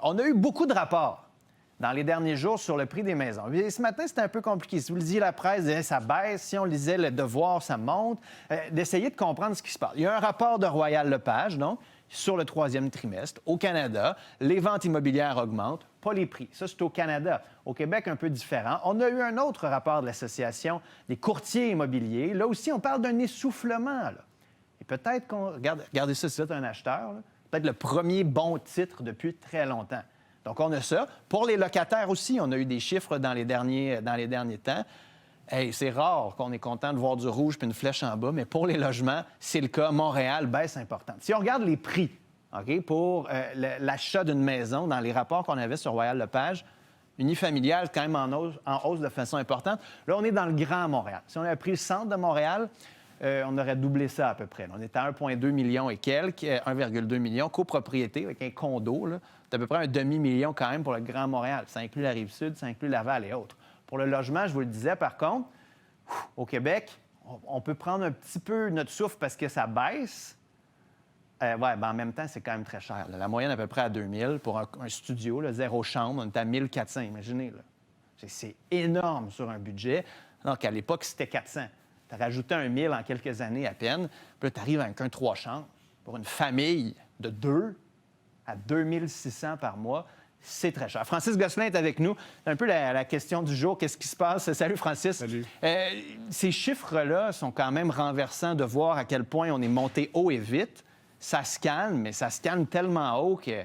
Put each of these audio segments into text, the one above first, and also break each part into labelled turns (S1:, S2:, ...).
S1: On a eu beaucoup de rapports dans les derniers jours sur le prix des maisons. Et ce matin, c'était un peu compliqué. Si vous lisiez la presse, ça baisse. Si on lisait Le Devoir, ça monte. D'essayer de comprendre ce qui se passe. Il y a un rapport de Royal Lepage, donc, sur le troisième trimestre. Au Canada, les ventes immobilières augmentent, pas les prix. Ça, c'est au Canada. Au Québec, un peu différent. On a eu un autre rapport de l'Association des courtiers immobiliers. Là aussi, on parle d'un essoufflement. Là. Et peut-être qu'on... Regardez ça, c'est un acheteur. Là. Peut-être le premier bon titre depuis très longtemps. Donc, on a ça. Pour les locataires aussi, on a eu des chiffres dans les derniers temps. Hey, c'est rare qu'on est content de voir du rouge puis une flèche en bas, mais pour les logements, c'est le cas. Montréal, baisse importante. Si on regarde les prix pour l'achat d'une maison dans les rapports qu'on avait sur Royal Lepage, unifamilial, quand même en hausse de façon importante. Là, on est dans le Grand Montréal. Si on avait pris le centre de Montréal, on aurait doublé ça à peu près. On est à 1,2 million et quelques, 1,2 million, copropriété avec un condo. C'est à peu près un demi-million quand même pour le Grand Montréal. Ça inclut la Rive-Sud, ça inclut Laval et autres. Pour le logement, je vous le disais, par contre, au Québec, on peut prendre un petit peu notre souffle parce que ça baisse. En même temps, c'est quand même très cher. Là. La moyenne à peu près à 2 000 pour un studio, 0 chambre, on est à 1 400, imaginez. Là. C'est énorme sur un budget, alors qu'à l'époque, c'était 400. Tu as rajouté 1 000 en quelques années à peine. Puis là, tu arrives avec un 3 chambres. Pour une famille de 2 à 2 600 par mois, c'est très cher. Francis Gosselin est avec nous. C'est un peu la question du jour. Qu'est-ce qui se passe? Salut, Francis.
S2: Salut.
S1: Ces chiffres-là sont quand même renversants de voir à quel point on est monté haut et vite. Ça se calme, mais ça se calme tellement haut que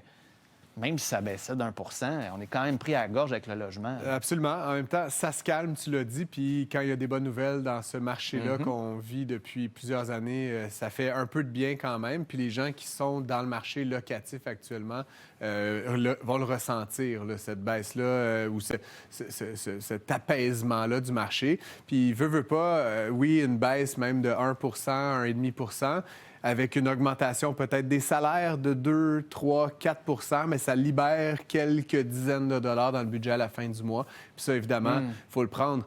S1: même si ça baissait d'1 %, on est quand même pris à la gorge avec le logement.
S2: Absolument. En même temps, ça se calme, tu l'as dit. Puis quand il y a des bonnes nouvelles dans ce marché-là qu'on vit depuis plusieurs années, ça fait un peu de bien quand même. Puis les gens qui sont dans le marché locatif actuellement vont le ressentir, là, cette baisse-là ou cet apaisement-là du marché. Puis veut pas, oui, une baisse même de 1 1,5 % avec une augmentation peut-être des salaires de 2, 3, 4 mais ça libère quelques dizaines de dollars dans le budget à la fin du mois. Puis ça, évidemment, il faut le prendre.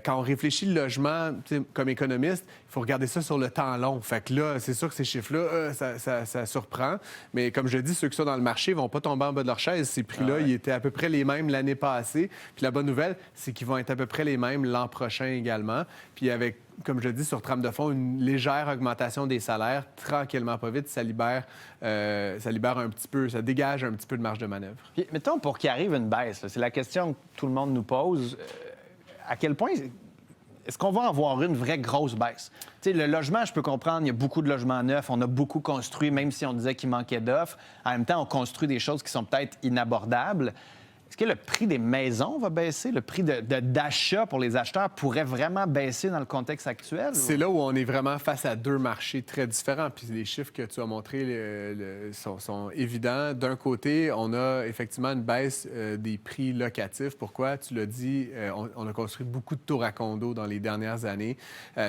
S2: Quand on réfléchit le logement, comme économiste, il faut regarder ça sur le temps long. Fait que là, c'est sûr que ces chiffres-là, ça surprend. Mais comme je dis, ceux qui sont dans le marché ne vont pas tomber en bas de leur chaise. Ces prix-là, ils étaient à peu près les mêmes l'année passée. Puis la bonne nouvelle, c'est qu'ils vont être à peu près les mêmes l'an prochain également. Puis avec, comme je le dis, sur trame de fond, une légère augmentation des salaires, tranquillement, pas vite, ça libère un petit peu, ça dégage un petit peu de marge de manœuvre.
S1: Puis, mettons, pour qu'il arrive une baisse, là, c'est la question que tout le monde nous pose. À quel point est-ce qu'on va en voir une vraie grosse baisse? Tu sais, le logement, je peux comprendre, il y a beaucoup de logements neufs, on a beaucoup construit, même si on disait qu'il manquait d'offres. En même temps, on construit des choses qui sont peut-être inabordables. Est-ce que le prix des maisons va baisser? Le prix d'achat pour les acheteurs pourrait vraiment baisser dans le contexte actuel?
S2: C'est là où on est vraiment face à deux marchés très différents. Puis les chiffres que tu as montrés sont évidents. D'un côté, on a effectivement une baisse des prix locatifs. Pourquoi? Tu l'as dit, on a construit beaucoup de tours à condos dans les dernières années.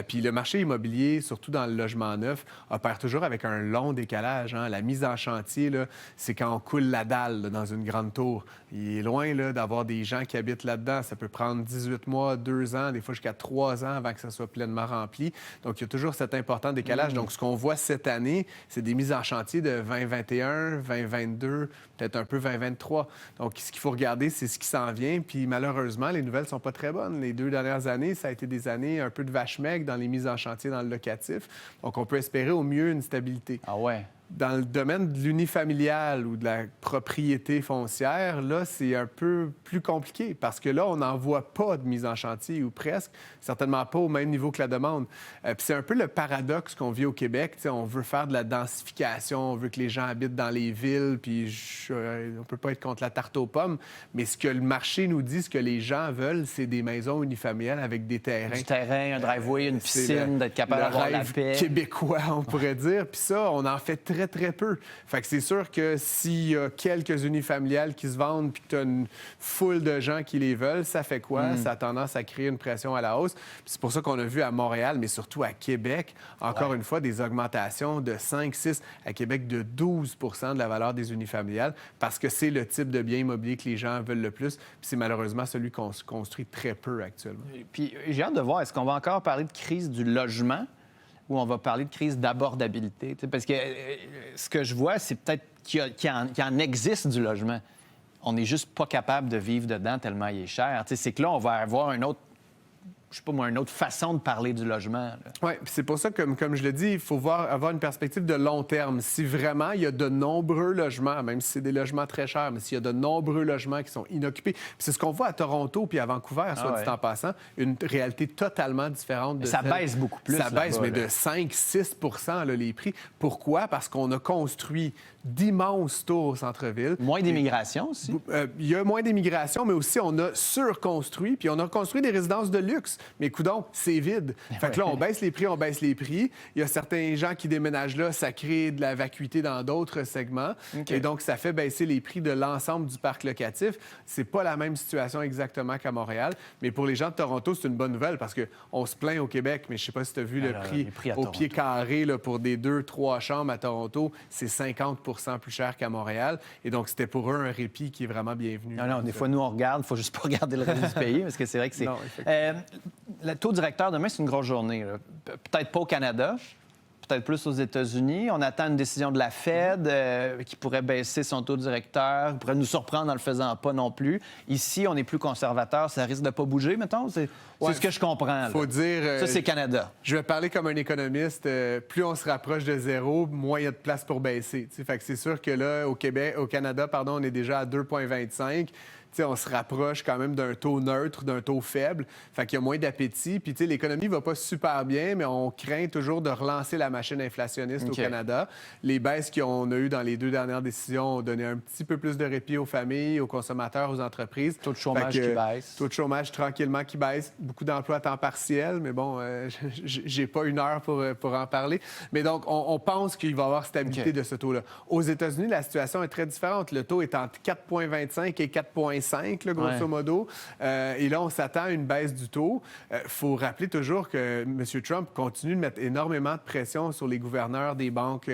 S2: Puis le marché immobilier, surtout dans le logement neuf, opère toujours avec un long décalage. Hein? La mise en chantier, là, c'est quand on coule la dalle là, dans une grande tour. Il est loin là, d'avoir des gens qui habitent là-dedans. Ça peut prendre 18 mois, 2 ans, des fois jusqu'à 3 ans avant que ça soit pleinement rempli. Donc, il y a toujours cet important décalage. Donc, ce qu'on voit cette année, c'est des mises en chantier de 2021, 2022, peut-être un peu 2023. Donc, ce qu'il faut regarder, c'est ce qui s'en vient. Puis, malheureusement, les nouvelles ne sont pas très bonnes. Les 2 dernières années, ça a été des années un peu de vache-maigre dans les mises en chantier dans le locatif. Donc, on peut espérer au mieux une stabilité.
S1: Ah ouais?
S2: Dans le domaine de l'unifamilial ou de la propriété foncière, là, c'est un peu plus compliqué parce que là, on n'en voit pas de mise en chantier ou presque, certainement pas au même niveau que la demande. Puis c'est un peu le paradoxe qu'on vit au Québec. T'sais, on veut faire de la densification, on veut que les gens habitent dans les villes, puis on peut pas être contre la tarte aux pommes, mais ce que le marché nous dit, ce que les gens veulent, c'est des maisons unifamiliales avec des terrains.
S1: Du terrain, un driveway, une piscine, d'être capable d'avoir la paix.
S2: Québécois, on pourrait dire. Puis ça, on en fait très, très peu. Fait que c'est sûr que s'il y a quelques unifamiliales qui se vendent puis que tu as une foule de gens qui les veulent, ça fait quoi? Ça a tendance à créer une pression à la hausse. Puis c'est pour ça qu'on a vu à Montréal, mais surtout à Québec, encore une fois, des augmentations de 5, 6, à Québec de 12 de la valeur des unifamiliales parce que c'est le type de bien immobilier que les gens veulent le plus. Puis c'est malheureusement celui qu'on se construit très peu actuellement.
S1: Puis j'ai hâte de voir, est-ce qu'on va encore parler de crise du logement ou on va parler de crise d'abordabilité? Parce que ce que je vois, c'est peut-être qu'il en existe du logement. on n'est juste pas capable de vivre dedans tellement il est cher. Tu sais, c'est que là, on va avoir un autre, je sais pas moi, une autre façon de parler du logement.
S2: Oui, c'est pour ça que, comme je le dis, il faut avoir une perspective de long terme. Si vraiment il y a de nombreux logements, même si c'est des logements très chers, mais s'il y a de nombreux logements qui sont inoccupés, puis c'est ce qu'on voit à Toronto puis à Vancouver, soit dit en passant, une réalité totalement différente de
S1: ça baisse beaucoup plus.
S2: Ça baisse, mais
S1: là.
S2: de 5-6 les prix. Pourquoi? Parce qu'on a construit d'immenses tours au centre-ville.
S1: Moins d'immigration aussi.
S2: Il y a moins d'immigration, mais aussi on a surconstruit, puis on a construit des résidences de luxe. Mais coudonc, c'est vide. Fait que là, on baisse les prix, on baisse les prix. Il y a certains gens qui déménagent là, ça crée de la vacuité dans d'autres segments. Et donc, ça fait baisser les prix de l'ensemble du parc locatif. C'est pas la même situation exactement qu'à Montréal. Mais pour les gens de Toronto, c'est une bonne nouvelle parce qu'on se plaint au Québec, mais je sais pas si tu as vu le prix au pied carré là, pour des 2-3 chambres à Toronto, c'est 50 plus cher qu'à Montréal. Et donc, c'était pour eux un répit qui est vraiment bienvenu.
S1: Non, des fois, nous, on regarde. Il faut juste pas regarder le reste du pays parce que c'est vrai que c'est... Le taux directeur, demain, c'est une grosse journée. Là. Peut-être pas au Canada, peut-être plus aux États-Unis. On attend une décision de la Fed qui pourrait baisser son taux directeur, qui pourrait nous surprendre en le faisant pas non plus. Ici, on est plus conservateur. Ça risque de pas bouger, mettons. C'est ce que je comprends.
S2: Faut dire...
S1: ça, c'est Canada.
S2: Je vais parler comme un économiste. Plus on se rapproche de zéro, moins il y a de place pour baisser. Fait que c'est sûr que là, au Canada, on est déjà à 2,25. On se rapproche quand même d'un taux neutre, d'un taux faible. Fait qu'il y a moins d'appétit. Puis, l'économie va pas super bien, mais on craint toujours de relancer la machine inflationniste au Canada. Les baisses qu'on a eues dans les 2 dernières décisions ont donné un petit peu plus de répit aux familles, aux consommateurs, aux entreprises.
S1: Taux de chômage qui baisse.
S2: Taux de chômage tranquillement qui baisse. Beaucoup d'emplois à temps partiel, mais bon, j'ai pas une heure pour en parler. Mais donc, on pense qu'il va y avoir stabilité de ce taux-là. Aux États-Unis, la situation est très différente. Le taux est entre 4,25 et 4,5, là, grosso modo. Et là, on s'attend à une baisse du taux. Faut rappeler toujours que M. Trump continue de mettre énormément de pression sur les gouverneurs des banques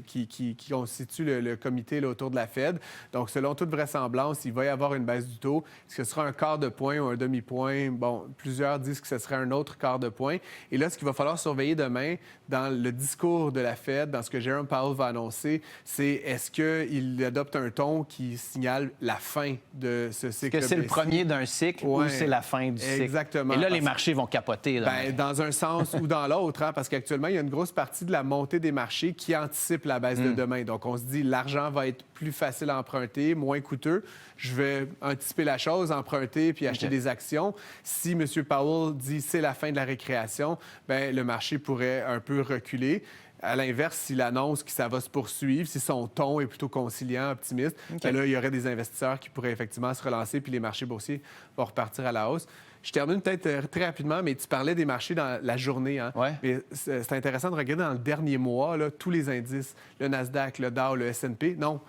S2: qui constituent le comité là, autour de la Fed. Donc, selon toute vraisemblance, il va y avoir une baisse du taux. Est-ce que ce sera un quart de point ou un demi-point? Bon, plusieurs disent que ce serait un autre quart de point. Et là, ce qu'il va falloir surveiller demain dans le discours de la Fed, dans ce que Jerome Powell va annoncer, c'est est-ce qu'il adopte un ton qui signale la fin de ce cycle?
S1: Est-ce que c'est le premier d'un cycle ou c'est la fin du cycle?
S2: Exactement.
S1: Et là, les marchés vont capoter.
S2: Dans un sens ou dans l'autre, parce qu'actuellement, il y a une grosse partie de la montée des marchés qui anticipe la baisse de demain. Donc, on se dit, l'argent va être plus facile à emprunter, moins coûteux. Je vais anticiper la chose, emprunter puis acheter des actions. Si M. Powell dit c'est la fin de la récréation, bien, le marché pourrait un peu reculer. À l'inverse, s'il annonce que ça va se poursuivre, si son ton est plutôt conciliant, optimiste, bien là, il y aurait des investisseurs qui pourraient effectivement se relancer puis les marchés boursiers vont repartir à la hausse. Je termine peut-être très rapidement, mais tu parlais des marchés dans la journée. Hein? Mais c'est intéressant de regarder dans le dernier mois, là, tous les indices, le Nasdaq, le Dow, le S&P. Non,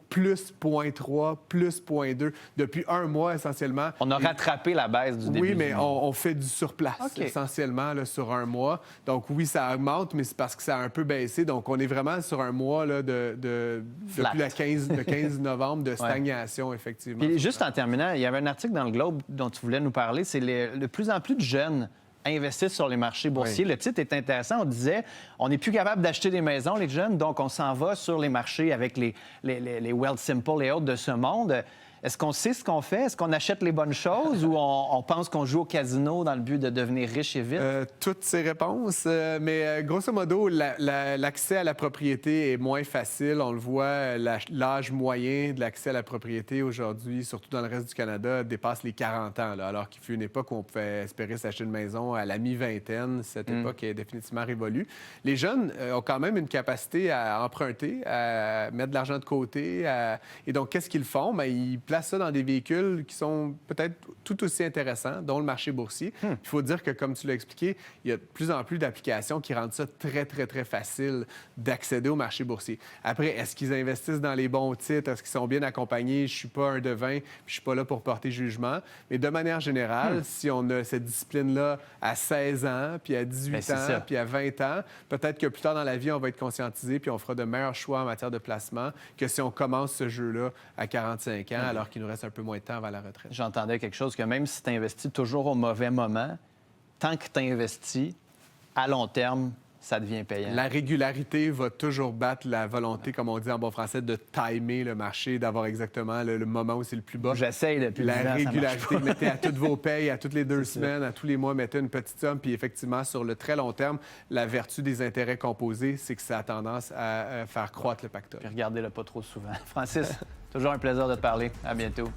S2: plus 0,3, plus 0,2. Depuis un mois, essentiellement.
S1: On a rattrapé la baisse du début.
S2: Oui, mais on fait du surplace, essentiellement, là, sur un mois. Donc, oui, ça augmente, mais c'est parce que ça a un peu baissé. Donc, on est vraiment sur un mois là, depuis le 15 novembre de stagnation, effectivement.
S1: Puis, juste en terminant, il y avait un article dans le Globe dont tu voulais nous parler. C'est de plus en plus de jeunes investissent sur les marchés boursiers. Le titre est intéressant. On disait, on n'est plus capable d'acheter des maisons, les jeunes, donc on s'en va sur les marchés avec les Wealthsimple et autres de ce monde. Est-ce qu'on sait ce qu'on fait? Est-ce qu'on achète les bonnes choses ou on pense qu'on joue au casino dans le but de devenir riche et vite?
S2: Toutes ces réponses. Mais grosso modo, l'accès à la propriété est moins facile. On le voit, l'âge moyen de l'accès à la propriété aujourd'hui, surtout dans le reste du Canada, dépasse les 40 ans. Là, alors qu'il fut une époque où on pouvait espérer s'acheter une maison à la mi-vingtaine. Cette époque est définitivement révolue. Les jeunes ont quand même une capacité à emprunter, à mettre de l'argent de côté. Et donc, qu'est-ce qu'ils font? Bien, ils placent ça dans des véhicules qui sont peut-être tout aussi intéressants, dont le marché boursier. Il faut dire que, comme tu l'as expliqué, il y a de plus en plus d'applications qui rendent ça très, très, très facile d'accéder au marché boursier. Après, est-ce qu'ils investissent dans les bons titres? Est-ce qu'ils sont bien accompagnés? Je ne suis pas un devin, puis je ne suis pas là pour porter jugement. Mais de manière générale, si on a cette discipline-là à 16 ans, puis à 18 ans, puis à 20 ans, peut-être que plus tard dans la vie, on va être conscientisé, puis on fera de meilleurs choix en matière de placement que si on commence ce jeu-là à 45 ans, alors qu'il nous reste un peu moins de temps avant la retraite.
S1: J'entendais quelque chose que même si tu investis toujours au mauvais moment, tant que tu investis, à long terme, ça devient payant.
S2: La régularité va toujours battre la volonté, comme on dit en bon français, de timer le marché, d'avoir exactement le moment où c'est le plus bas.
S1: J'essaye depuis 10 ans,
S2: La
S1: ça marche
S2: régularité,
S1: pas.
S2: mettez à toutes vos payes, à toutes les 2 semaines, à tous les mois, mettez une petite somme. Puis effectivement, sur le très long terme, la vertu des intérêts composés, c'est que ça a tendance à faire croître le pactole.
S1: Puis regardez-le pas trop souvent. Francis, toujours un plaisir de te parler. À bientôt.